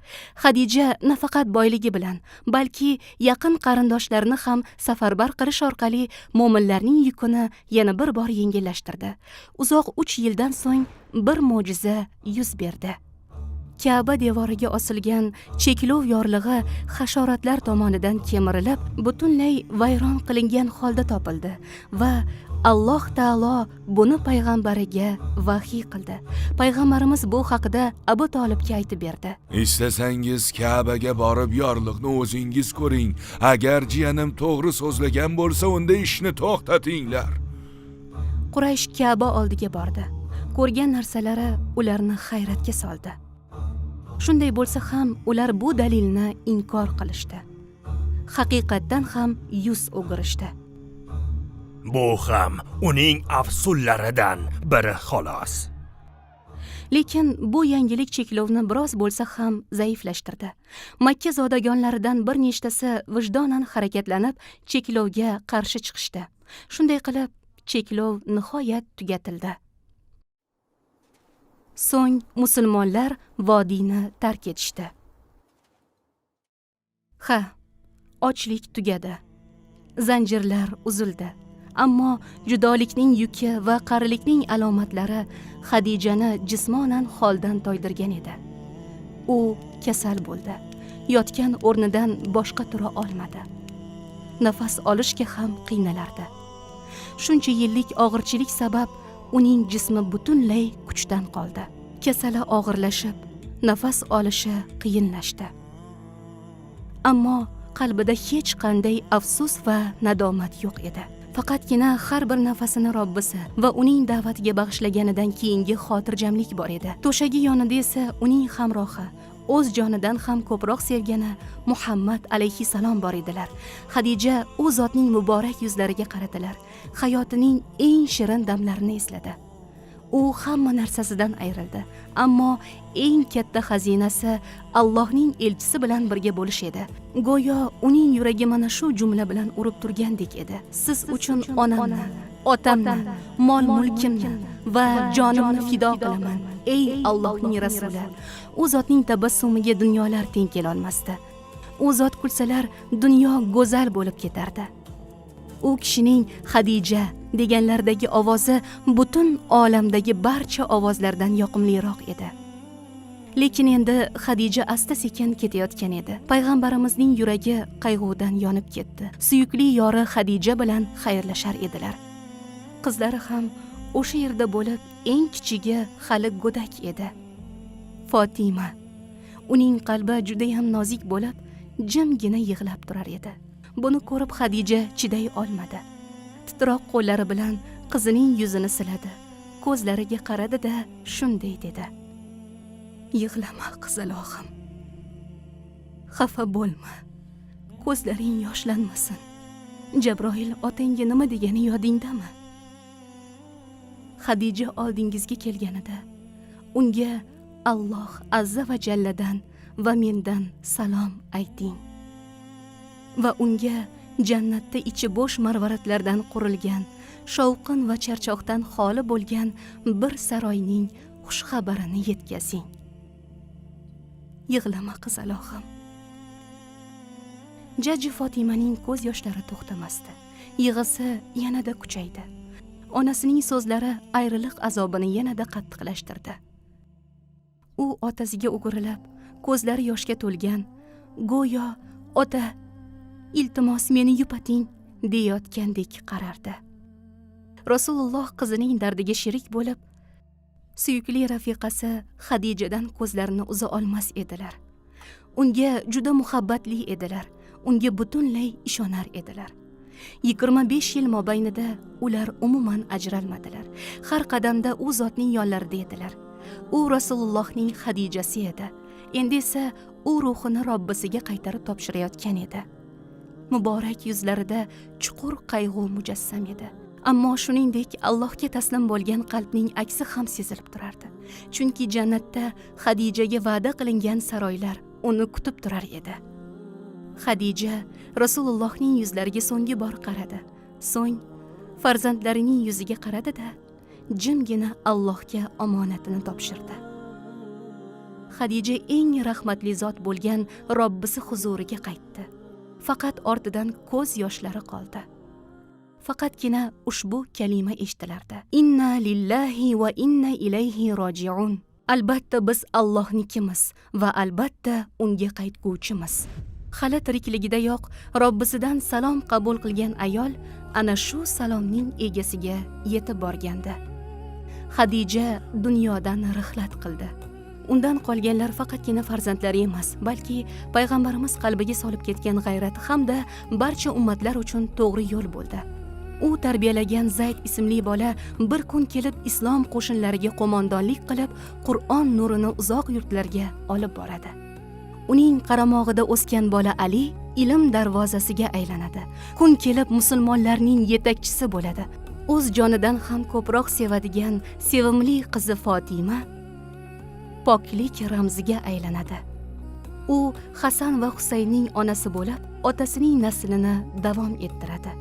Xadija nafaqat boyligi bilan, balki yaqin qarindoshlarini ham safarbar qilish orqali mo'minlarning yukini yana bir bor yengillashtirdi. Uzoq 3 yildan so'ng bir mo'jiza yuz berdi. Ka'ba devoriga osilgan cheklov yorlig'i hasharotlar tomonidan kemirilib, butunlay vayron qilingan holda topildi va Alloh taolo buni payg'ambariga vahiy qildi. Payg'ambarimiz bu haqida Abu Tolibga aytib berdi. Istasangiz Ka'baga borib yorliqni o'zingiz ko'ring. Agar jiyanim to'g'ri so'zlagan bo'lsa, unda ishni to'xtatinglar. Quraysh Ka'ba oldiga bordi. Ko'rgan narsalari ularni hayratga soldi. Shunday bo'lsa ham ular bu dalilni inkor qilishdi. Haqiqatdan ham yuz o'girishdi. Bu ham uning afsullaridan biri xolos. Lekin bu yangilik cheklovni biroz bo'lsa ham zaiflashtirdi. Makka zodagonlaridan bir nechtasi vijdonan harakatlanib, cheklovga qarshi chiqishdi. Shunday qilib, cheklov nihoyat tugatildi. So'ng musulmonlar vodiyni tark etishdi. Ha, ochlik tugadi. Zanjirlar uzildi. Ammo judolikning yuki va qarilikning alomatlari Xadijani jismonan holdan toydirgan edi. U kasal bo'ldi. Yotgan o'rnidan boshqa tura olmadi. Nafas olishga ham qiynalardi. Shuncha yillik og'irchilik sabab uning jismi butunlay kuchdan qoldi. Kasali og'irlashib, nafas olishi qiyinlashdi. Ammo qalbida hech qanday afsus va nadomat yo'q edi. Faqatgina har bir nafasini Robbisi va uning da'vatiga bag'ishlaganidan keyingi xotirjamlik bor edi. To'shagi yonida esa uning hamrohi, o'z jonidan ham ko'proq sevgani Muhammad alayhissalom bor edilar. Xadija u zotning muborak yuzlariga qaradilar. Hayotining eng shirin damlarini esladi. U hamma narsasidan ayrildi, ammo eng katta xazinasi Allohning elchisi bilan birga bo'lish edi. Go'yo uning yuragi mana shu jumla bilan urib turgandek edi. Siz uchun onamni, otamni, mol-mulkimni va jonimni fido qilaman, ey Allohning rasuli. U zotning tabassumiga dunyolar teng kela olmasdi. U zot kulsalar dunyo go'zal bo'lib ketardi. U kishining Xadija deganlaridagi ovozi butun olamdagi barcha ovozlardan yoqimliroq edi. Lekin endi Xadija asta-sekin ketayotgan edi. Payg'ambarimizning yuragi qayg'udan yonib ketdi. Suyukli yori Xadija bilan xayrlashar edilar. Qizlari ham o'sha yerda bo'lib, eng kichigi hali go'dak edi. Fatima. Uning qalbi juda ham nozik bo'lib, jimgina yig'lab turar edi. Buni ko'rib Xadija chiday olmadi. Titroq qo'llari bilan qizining yuzini siladi. Ko'zlariga qaradi-da, shunday dedi: "Yig'lama qizaloqim. Xafa bo'lma. Ko'zlaring yoshlanmasin. Jabroil otangga nima degani yodingdami?" Xadija oldingizga kelganida unga Alloh azza va jalladan va mendan salom ayting. Va unga jannatda ichi bo'sh marvaratlardan qurilgan, shovqin va charchoqdan xoli bo'lgan bir saroyning xush xabarini yetkazing. Yig'lama qizaloqim. Jajji Fotimaning ko'z yoshlari to'xtamasdi. Yig'isi yanada kuchaydi. Onasining so'zlari ayriliq azobini yanada qattiqlashtirdi. U otasiga o'girilib, ko'zlari yoshga to'lgan, go'yo "Ota, iltimos meni yupating" deyotgandek qarardi. Rasululloh qizining dardiga sherik bo'lib, suyukli rafiqasi Xadijadan ko'zlarini uza olmas edilar. Unga juda muhabbatli edilar. Unga butunlay ishonar edilar. 25 yil mobaynida ular umuman ajralmadilar. Har qadamda u zotning yonlarida edilar. U Rasulullohning Xadijasi edi. Endi esa u ruhini Robbisiga qaytarib topshirayotgan edi. Muborak yuzlarida chuqur qayg'u mujassam edi. Ammo shuningdek Allohga taslim bo'lgan qalbning aksi ham sezilib turardi. Chunki jannatda Xadijaga va'da qilingan saroylar uni kutib turar edi. Xadija Rasulullohning yuzlariga so'nggi bor qaradi. So'ng farzandlarining yuziga qaradi-da, jimgina Allohga omonatini topshirdi. Xadija eng rahmatli zot bo'lgan Robbisi huzuriga qaytdi. Faqat ortidan ko'z yoshlari qoldi. Faqatgina ushbu kalima eshitilardi: "Inna lillahi va inna ilayhi roji'un." Albatta biz Allohnikimiz va albatta unga qaytguvchimiz. Hali tirikligidayoq Robbisidan salom qabul qilgan ayol ana shu salomning egasiga yetib borgandi. Xadija dunyodan rihlat qildi. Undan qolganlar faqatgina farzandlari emas, balki payg'ambarimiz qalbiga solib ketgan g'ayrat hamda barcha ummatlar uchun to'g'ri yo'l bo'ldi. U tarbiyalagan Zayd ismli bola bir kun kelib islom qo'shinlariga qo'mondonlik qilib, Qur'on nurini uzoq yurtlarga olib boradi. Uning qaramog'ida o'sgan bola Ali ilm darvozasiga aylanadi. Kun kelib musulmonlarning yetakchisi bo'ladi. O'z jonidan ham ko'proq sevadigan sevimli qizi Fatima poklik ramziga aylanadi. U Hasan va Husaynning onasi bo'lib, otasining naslini davom ettiradi.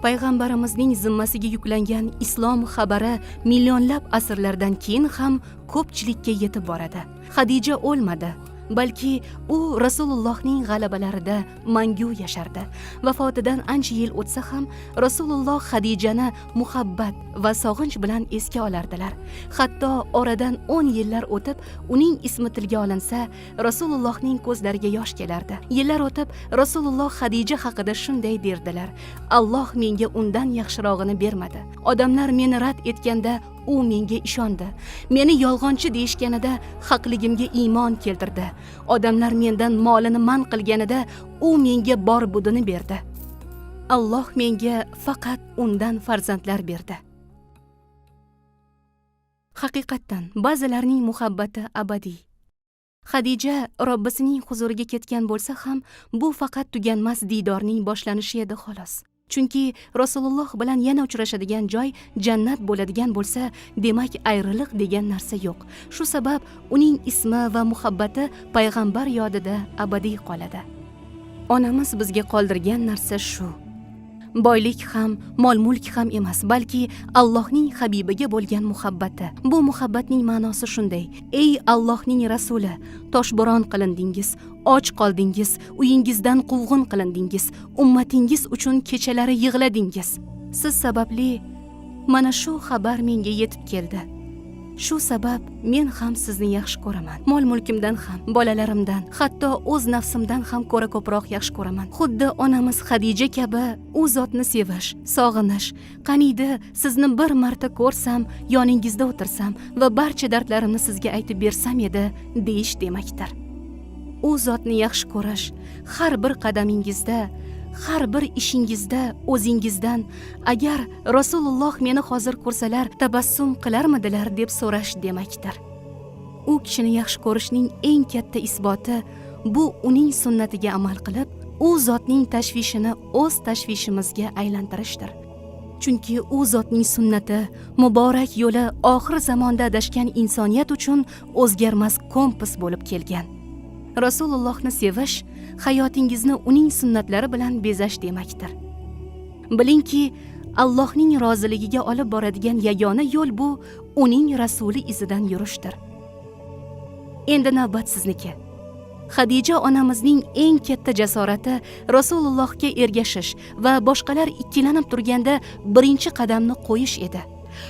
Payg'ambarimizning zimmasiga yuklangan islom xabari millionlab asrlardan keyin ham ko'pchilikka yetib boradi. Xadija o'lmadi, balki u Rasulullohning g'alabalarida mangu yashardi. Vafotidan ancha yil o'tsa ham Rasululloh Xadijani muhabbat va sog'inch bilan esga olardilar. Hatto oradan 10 yillar o'tib uning ismi tilga olinsa, Rasulullohning ko'zlariga yosh kelardi. Yillar o'tib Rasululloh Xadija haqida shunday derdilar: "Alloh menga undan yaxshirog'ini bermadi. Odamlar meni rad etganda u menga ishondi. Meni yolg'onchi deyishganida haqligimga iymon keltirdi. Odamlar mendan molini man qilganida u menga bor budini berdi. Alloh menga faqat undan farzandlar berdi. Haqiqatan ba'zilarning muhabbati abadiy. Xadija Robbisining huzuriga ketgan bo'lsa ham, bu faqat tuganmas diydorning boshlanishi edi xolos. Chunki Rasululloh bilan yana uchrashadigan joy jannat bo'ladigan bo'lsa, demak ayriliq degan narsa yo'q. Shu sabab uning ismi va muhabbati payg'ambar yodida abadiy qoladi. Onamiz bizga qoldirgan narsa shu. Boylik ham, mol-mulk ham emas, balki Allohning habibiga bo'lgan muhabbati. Bu muhabbatning ma'nosi shunday: ey Allohning rasuli, toshbo'ron qilindingiz, och qoldingiz, uyingizdan quvg'in qilindingiz, ummatingiz uchun kechalari yig'ladingiz. Siz sababli mana shu xabar menga yetib keldi. Shu sabab men ham sizni yaxshi ko'raman. Mol-mulkimdan ham, bolalarimdan, hatto o'z nafsimdan ham ko'ra ko'proq yaxshi ko'raman. Xuddi onamiz Xadija kabi u zotni sevish, sog'inish, qaniydi sizni bir marta ko'rsam, yoningizda o'tirsam va barcha dardlarimni sizga aytib bersam edi, deyish demakdir. U zotni yaxshi ko'rish har bir qadamingizda, har bir ishingizda o'zingizdan agar Rasululloh meni hozir ko'rsalar tabassum qilarmidilar deb so'rash demakdir. U kishini yaxshi ko'rishning eng katta isboti bu uning sunnatiga amal qilib, u zotning tashvishini o'z tashvishimizga aylantirishdir. Chunki u zotning sunnati, muborak yo'li oxir zamonda adashgan insoniyat uchun o'zgarmas kompas bo'lib kelgan. Rasulullohni sevish hayotingizni uning sunnatlari bilan bezash demakdir. Bilingki, Allohning roziligiga olib boradigan yagona yo'l bu uning rasuli izidan yurishdir. Endi navbat sizniki. Xadija onamizning eng katta jasorati Rasulullohga ergashish va boshqalar ikkilanib turganda birinchi qadamni qo'yish edi.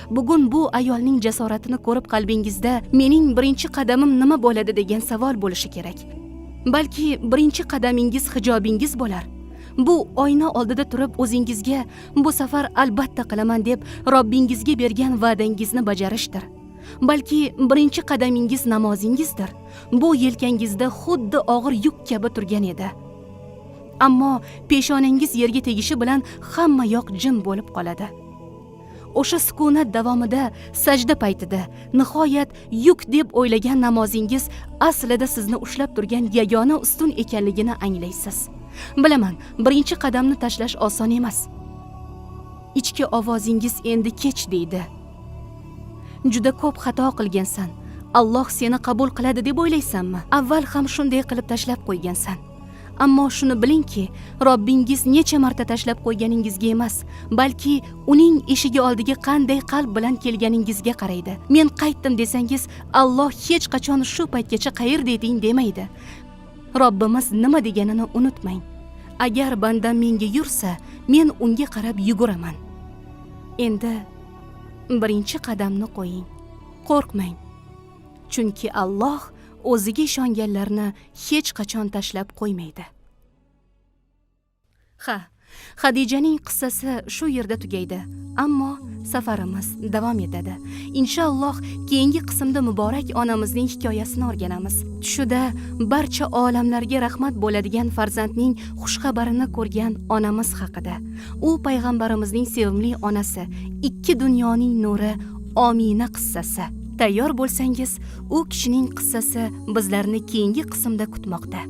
Bugun bu ayolning jasoratini ko'rib qalbingizda mening birinchi qadamim nima bo'ladi degan savol bo'lishi kerak. Balki birinchi qadamingiz hijobingiz bo'lar. Bu oyna oldida turib o'zingizga bu safar albatta qilaman deb Robbingizga bergan va'dangizni bajarishdir. Balki birinchi qadamingiz namozingizdir. Bu yelkangizda xuddi og'ir yuk kabi turgan edi. Ammo peshonangiz yerga tegishi bilan hamma yoq jim bo'lib qoladi. O'sha sukunat davomida sajda paytida nihoyat yuk deb o'ylagan namozingiz aslida sizni ushlab turgan yagona ustun ekanligini anglaysiz. Bilaman, birinchi qadamni tashlash oson emas. Ichki ovozingiz endi kech deydi. Juda ko'p xato qilgansan. Alloh seni qabul qiladi deb o'ylaysanmi? Avval ham shunday qilib tashlab qo'ygansan. Ammo shuni bilingki, Robbingiz necha marta tashlab qo'yganingizga emas, balki uning eshigi oldiga qanday qalb bilan kelganingizga qaraydi. Men qaytdim desangiz, Alloh hech qachon shu paytgacha qayerda eding demaydi. Robbimiz nima deganini unutmang. Agar bandam menga yursa, men unga qarab yuguraman. Endi birinchi qadamni qo'ying. Qo'rqmang. Chunki Alloh o'ziga ishonganlarni hech qachon tashlab qo'ymaydi. Xadijaning qissasi shu yerda tugaydi, ammo safarimiz davom etadi. Inshaalloh keyingi qismda muborak onamizning hikoyasini o'rganamiz. Tushida barcha olamlarga rahmat bo'ladigan farzandning xushxabarini ko'rgan onamiz haqida. U payg'ambarimizning sevimli onasi, ikki dunyoning nuri Omina qissasi. Tayyor bo'lsangiz, u kishining qissasi bizlarni keyingi qismda kutmoqda.